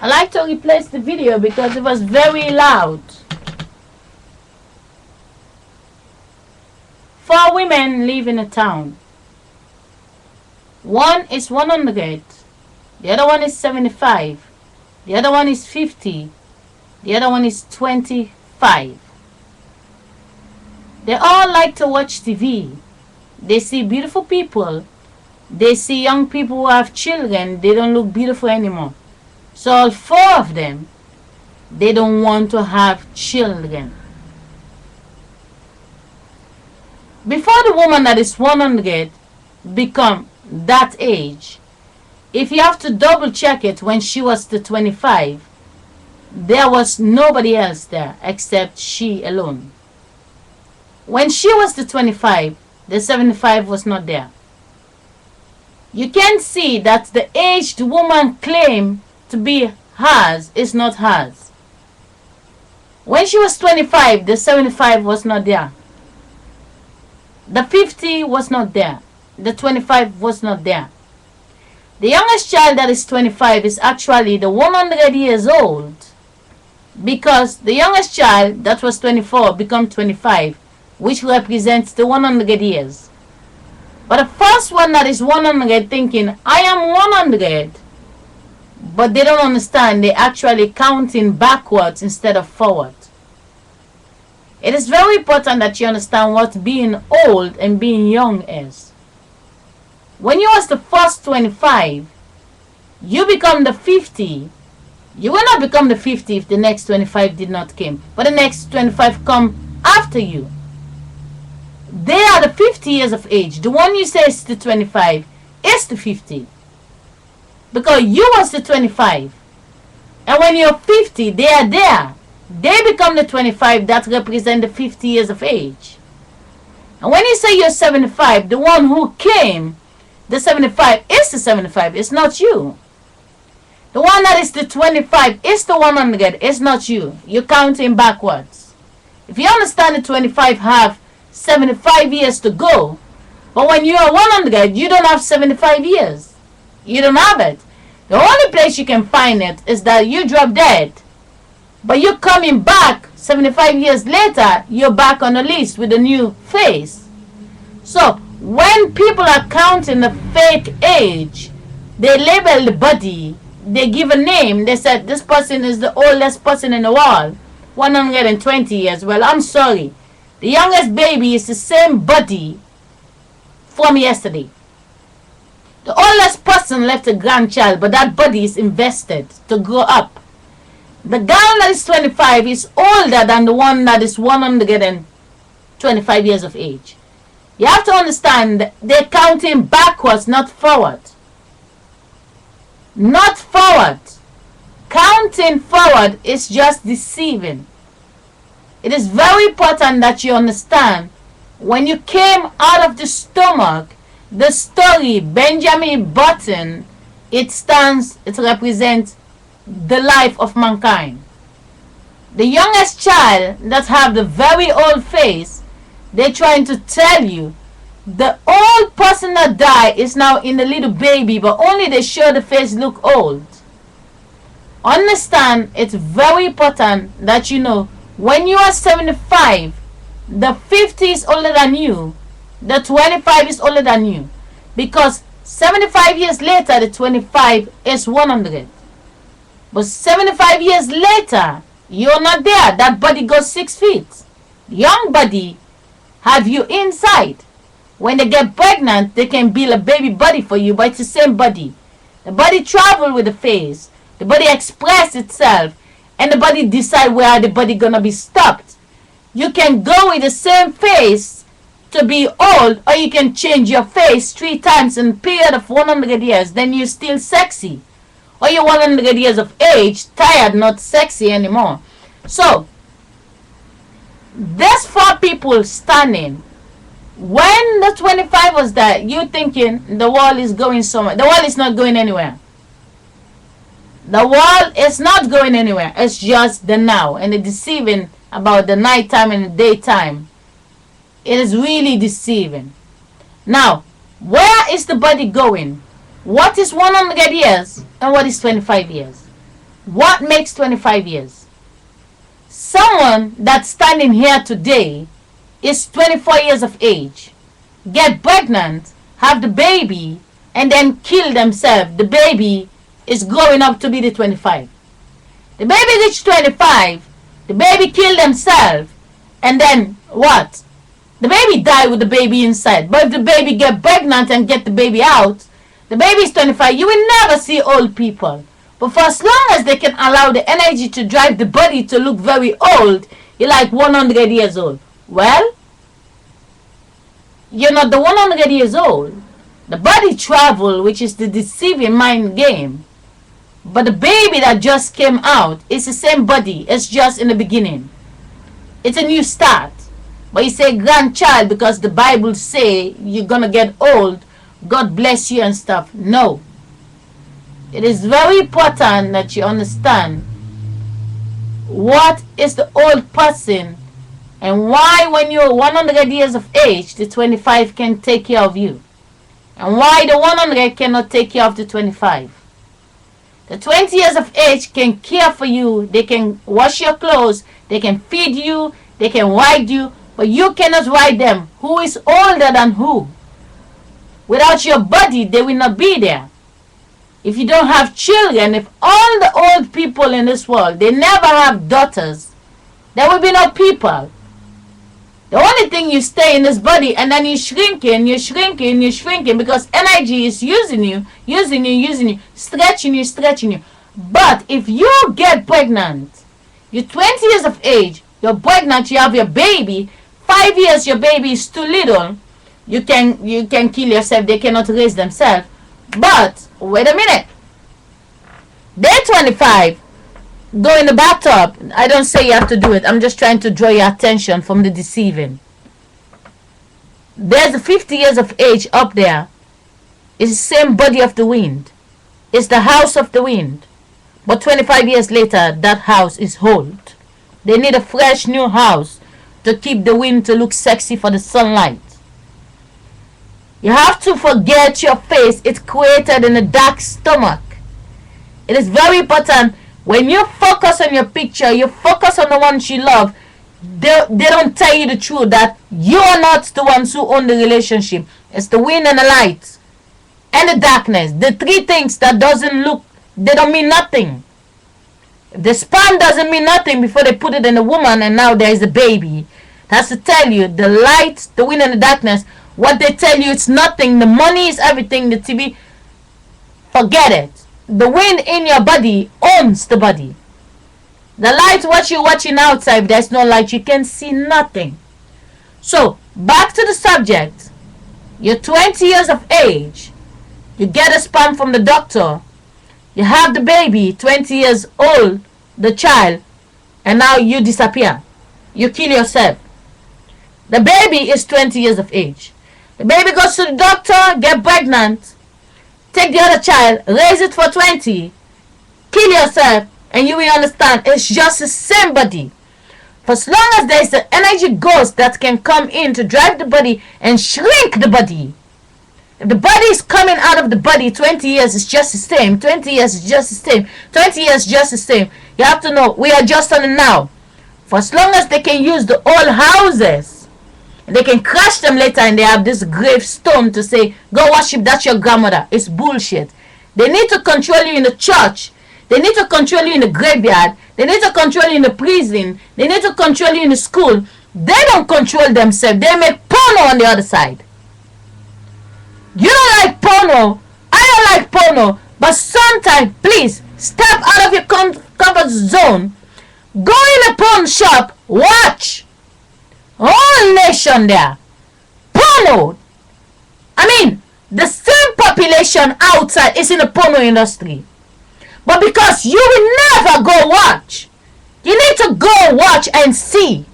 I like to replace the video because it was very loud. 4 women live in a town. One is 100, the other one is 75, the other one is 50, the other one is 25. They all like to watch TV. They see beautiful people. They see young people who have children. They don't look beautiful anymore. So all 4 of them, they don't want to have children. Before the woman that is 100 become that age, if you have to double check it, when she was the 25, there was nobody else there except she alone. When she was the 25, the 75 was not there. You can see that the age the woman claimed to be hers is not hers. When she was 25, the 75 was not there. The 50 was not there. The 25 was not there. The youngest child that is 25 is actually the 100 years old, because the youngest child that was 24 become 25, which represents the 100 years. But the first one that is 100 thinking, I am 100, but they don't understand, they're actually counting backwards instead of forward. It is very important that you understand what being old and being young is. When you was the first 25, you become the 50. You will not become the 50 if the next 25 did not come. But the next 25 come after you. They are the 50 years of age. The one you say is the 25 is the 50. Because you was the 25. And when you're 50, they are there. They become the 25 that represent the 50 years of age. And when you say you're 75, the one who came, the 75 is the 75. It's not you. The one that is the 25 is the 100. It's not you. You're counting backwards. If you understand the 25 have 75 years to go, but when you are 100, you don't have 75 years. You don't have it. The only place you can find it is that you drop dead. But you're coming back 75 years later, you're back on the list with a new face. So when people are counting the fake age, they label the body, they give a name, they said this person is the oldest person in the world, 120 years. Well, I'm sorry. The youngest baby is the same body from yesterday. The oldest person left a grandchild, but that body is invested to grow up. The girl that is 25 is older than the one that is 125 years of age. You have to understand, they're counting backwards, not forward. Not forward. Counting forward is just deceiving. It is very important that you understand, when you came out of the stomach, the story Benjamin Button, it represents the life of mankind. The youngest child that have the very old face, they're trying to tell you the old person that died is now in the little baby, but only they show the face look old. Understand, it's very important that you know, when you are 75, the 50 is older than you, the 25 is older than you, because 75 years later the 25 is 100. But 75 years later, you're not there. That body goes 6 feet. Young body have you inside. When they get pregnant, they can build a baby body for you, but it's the same body. The body travel with the face. The body express itself. And the body decide where the body gonna be stopped. You can go with the same face to be old, or you can change your face 3 times in a period of 100 years. Then you're still sexy. Or you're 100 years of age, tired, not sexy anymore. So, there's 4 people standing. When the 25 was there, you thinking the world is going somewhere. The world is not going anywhere. The world is not going anywhere. It's just the now. And the deceiving about the nighttime and the daytime. It is really deceiving. Now, where is the body going? What is 100 years and what is 25 years? What makes 25 years? Someone that's standing here today is 24 years of age, get pregnant, have the baby, and then kill themselves. The baby is growing up to be the 25. The baby reached 25, the baby killed themselves, and then what? The baby died with the baby inside. But if the baby get pregnant and get the baby out, the baby is 25. You will never see old people. But for as long as they can allow the energy to drive the body to look very old, you're like 100 years old. Well, you're not the 100 years old. The body travel, which is the deceiving mind game. But the baby that just came out is the same body. It's just in the beginning. It's a new start. But you say grandchild because the Bible say you're going to get old. God bless you and stuff. No. It is very important that you understand what is the old person and why when you're 100 years of age, the 25 can take care of you. And why the 100 cannot take care of the 25. The 20 years of age can care for you. They can wash your clothes. They can feed you. They can ride you. But you cannot ride them. Who is older than who? Without your body, they will not be there. If you don't have children, if all the old people in this world, they never have daughters, there will be no people. The only thing you stay in this body and then you're shrinking because energy is using you, stretching you. But if you get pregnant, you're 20 years of age, you're pregnant, you have your baby, 5 years your baby is too little, you can kill yourself, they cannot raise themselves. But wait a minute, they're 25, go in the bathtub. I don't say you have to do it. I'm just trying to draw your attention from the deceiving. There's the 50 years of age up there. It's the same body of the wind. It's the house of the wind. But 25 years later, that house is old. They need a fresh new house to keep the wind to look sexy for the sunlight. You have to forget your face. It's created in a dark stomach. It is very important. When you focus on your picture, you focus on the ones you love, they don't tell you the truth that you are not the ones who own the relationship. It's the wind and the light and the darkness. The three things that they don't mean nothing. The sperm doesn't mean nothing before they put it in a woman and now there is a baby. That's to tell you the light, the wind and the darkness, what they tell you it's nothing. The money is everything, the TV, forget it. The wind in your body owns the body. The light, what you're watching outside, if there's no light, you can see nothing. So, back to the subject. You're 20 years of age. You get a sperm from the doctor. You have the baby, 20 years old, the child, and now you disappear. You kill yourself. The baby is 20 years of age. The baby goes to the doctor, get pregnant, take the other child, raise it for 20, kill yourself, and you will understand it's just the same body. For as long as there is an energy ghost that can come in to drive the body and shrink the body. If the body is coming out of the body, 20 years is just the same, 20 years is just the same, 20 years just the same. You have to know, we are just on it now. For as long as they can use the old houses, they can crash them later and they have this gravestone to say, go worship, that's your grandmother. It's bullshit. They need to control you in the church. They need to control you in the graveyard. They need to control you in the prison. They need to control you in the school. They don't control themselves. They make porno on the other side. You don't like porno. I don't like porno. But sometimes, please, step out of your comfort zone. Go in a porn shop. Watch. Whole nation there. Porno. I mean, the same population outside is in the porno industry. But because you will never go watch. You need to go watch and see.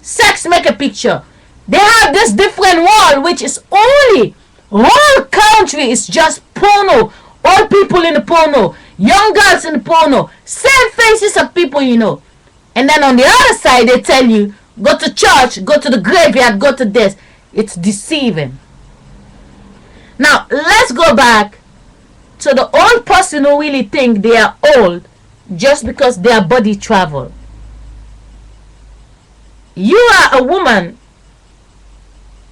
Sex make a picture. They have this different world which is only whole country is just porno. All people in the porno. Young girls in the porno. Same faces of people you know. And then on the other side they tell you, go to church, go to the graveyard, go to this. It's deceiving. Now, let's go back to the old person who really think they are old just because their body travel. You are a woman,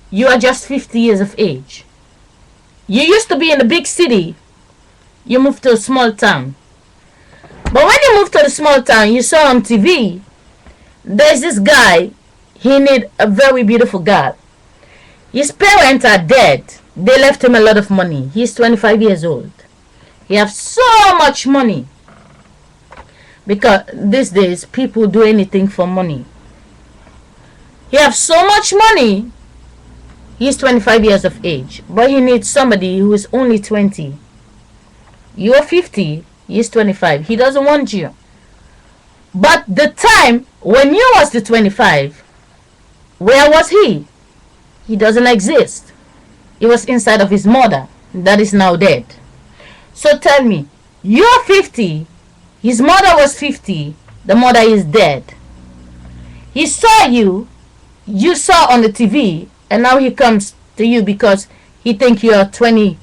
you are just 50 years of age. You used to be in a big city, you moved to a small town. But when you moved to the small town, you saw on TV, there's this guy, he need a very beautiful girl. His parents are dead. They left him a lot of money. He's 25 years old. He has so much money. Because these days, people do anything for money. He has so much money. He's 25 years of age. But he needs somebody who is only 20. You're 50. He's 25. He doesn't want you. But the time when you was the 25, where was he? He doesn't exist. He was inside of his mother that is now dead. So tell me, you're 50, his mother was 50, the mother is dead. He saw you, you saw on the TV, and now he comes to you because he thinks you're 20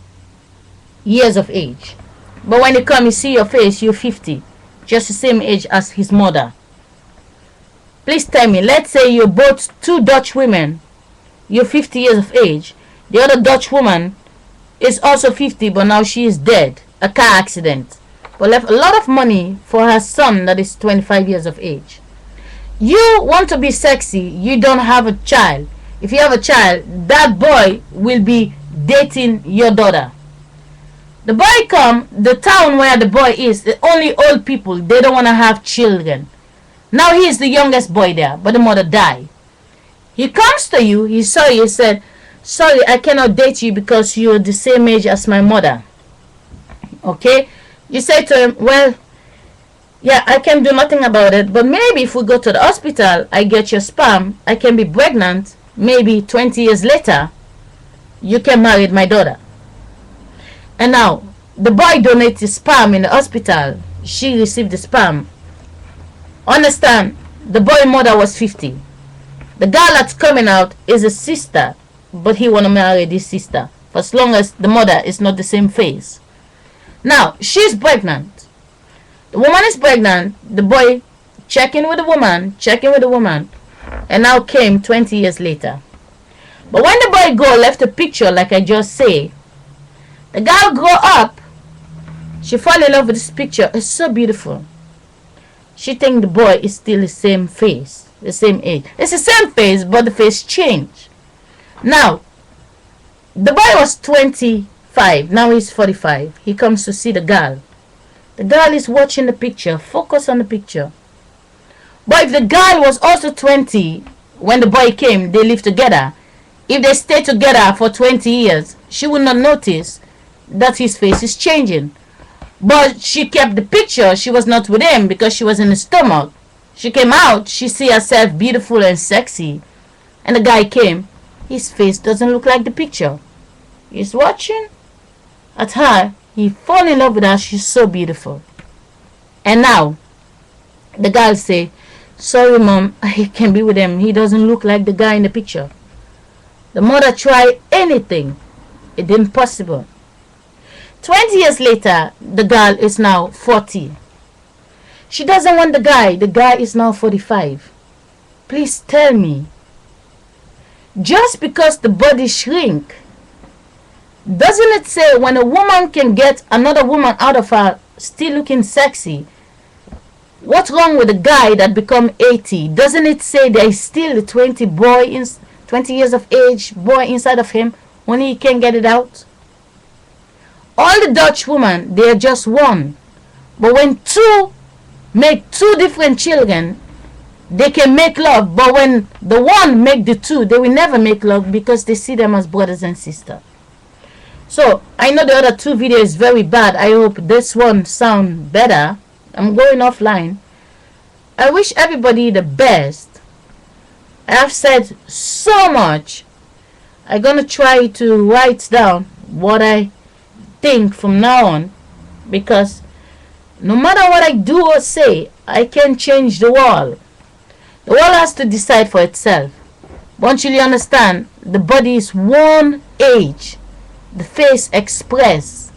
years of age. But when he comes, you see your face, you're 50, just the same age as his mother. Please tell me, let's say you're both two Dutch women, you're 50 years of age. The other Dutch woman is also 50, but now she is dead. A car accident. But left a lot of money for her son that is 25 years of age. You want to be sexy, you don't have a child. If you have a child, that boy will be dating your daughter. The boy come, the town where the boy is, only old people, they don't want to have children. Now he is the youngest boy there, but the mother died. He comes to you, he saw you, he said, sorry, I cannot date you because you're the same age as my mother. Okay? You say to him, well, yeah, I can do nothing about it, but maybe if we go to the hospital, I get your sperm, I can be pregnant, maybe 20 years later, you can marry my daughter. And now, the boy donates his sperm in the hospital, she received the sperm. Understand, the boy mother was 50. The girl that's coming out is a sister, but he want to marry this sister for as long as the mother is not the same face. Now, she's pregnant. The woman is pregnant. The boy checking with the woman, and now came 20 years later. But when the boy go left a picture, like I just say, the girl grow up, she fall in love with this picture. It's so beautiful. She think the boy is still the same face, the same age. It's the same face, but the face changed. Now, the boy was 25, now he's 45. He comes to see the girl. The girl is watching the picture, focus on the picture. But if the girl was also 20, when the boy came, they lived together. If they stay together for 20 years, she would not notice that his face is changing. But she kept the picture, she was not with him because she was in the stomach. She came out, she see herself beautiful and sexy. And the guy came, his face doesn't look like the picture. He's watching at her, he fall in love with her, she's so beautiful. And now, the girl say, sorry mom, I can't be with him, he doesn't look like the guy in the picture. The mother tried anything, it didn't possible. 20 years later, the girl is now 40. She doesn't want the guy is now 45. Please tell me, just because the body shrink, doesn't it say when a woman can get another woman out of her still looking sexy, what's wrong with a guy that become 80? Doesn't it say there is still a 20 years of age boy inside of him when he can get it out? All the Dutch women, they are just one. But when two make two different children, they can make love. But when the one make the two, they will never make love because they see them as brothers and sisters. So, I know the other two videos is very bad. I hope this one sound better. I'm going offline. I wish everybody the best. I have said so much. I'm going to try to write down what I think from now on, because no matter what I do or say, I can change the world. The world has to decide for itself. But until you understand, the body is one age, the face express